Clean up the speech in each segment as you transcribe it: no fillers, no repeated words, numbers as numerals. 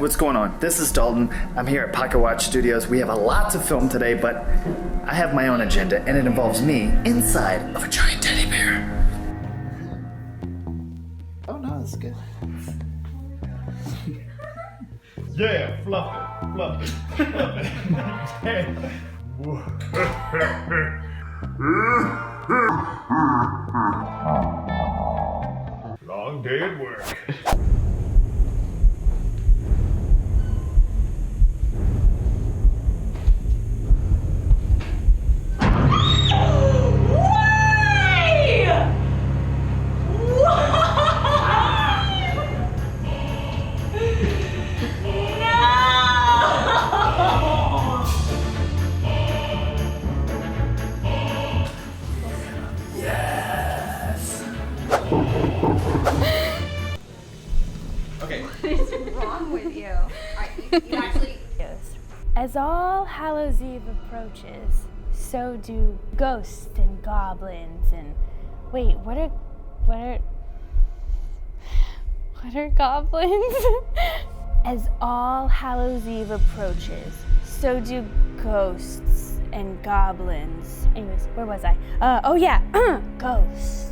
what's going on? This is Dalton. I'm here at Pocket Watch Studios. We have a lot to film today, but I have my own agenda, and it involves me inside of a giant teddy bear. Oh no, that's good. Yeah, fluff it, fluff it, fluff it. Long day at work. Okay. What is wrong with you? You actually... As All Hallows Eve approaches, so do ghosts and goblins and... Wait, what are goblins? As All Hallows Eve approaches, so do ghosts and goblins. Anyways, where was I? Oh yeah, ghosts.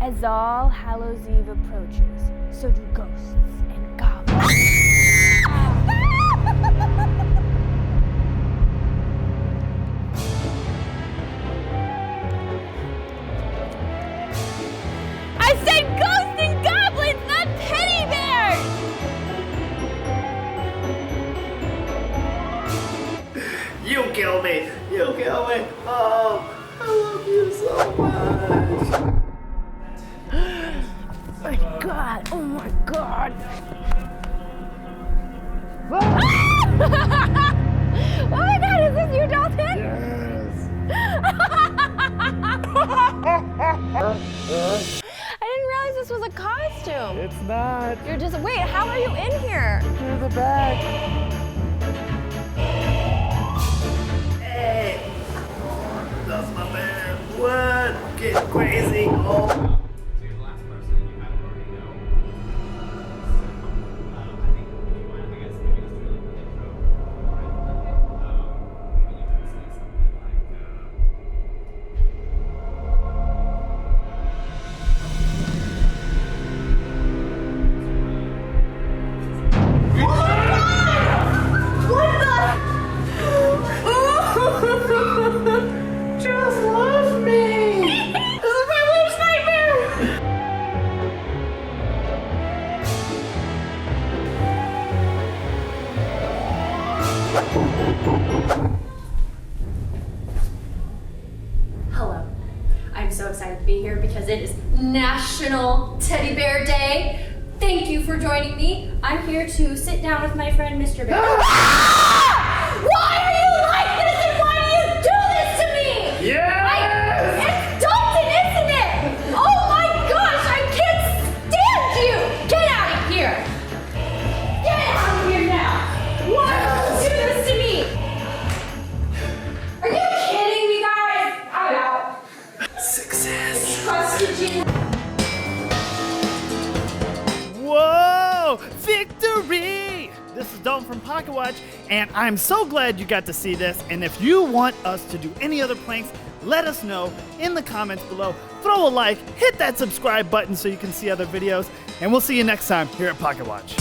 As All Hallows Eve approaches, so do ghosts and goblins. I said ghosts and goblins, not teddy bears! You kill me! You kill me! Oh, I love you so much! My God! Oh my God! Oh my God! Is this you, Dalton? Yes! I didn't realize this was a costume. It's not. You're just... Wait, how are you in here? Through the back. Hey! Oh, that's my man. What? Getting crazy. Oh. So you're the last person and you kind of already know. So, I think if you want, I guess maybe just do a little intro. Maybe you can say something like, Just love me! This is my worst nightmare! Hello. I'm so excited to be here because it is National Teddy Bear Day. Thank you for joining me. I'm here to sit down with my friend Mr. Bear. Why are you like this and why do you do this to me? Yes! It's Dalton, isn't it? Oh my gosh, I can't stand you! Get out of here! Get out of here now! Why do you do this to me? Are you kidding me, guys? I'm out. Success! Trusted you. Whoa! Victory! This is Dalton from Pocket Watch, and I'm so glad you got to see this. And if you want us to do any other pranks, let us know in the comments below. Throw a like, hit that subscribe button so you can see other videos, and we'll see you next time here at Pocket Watch.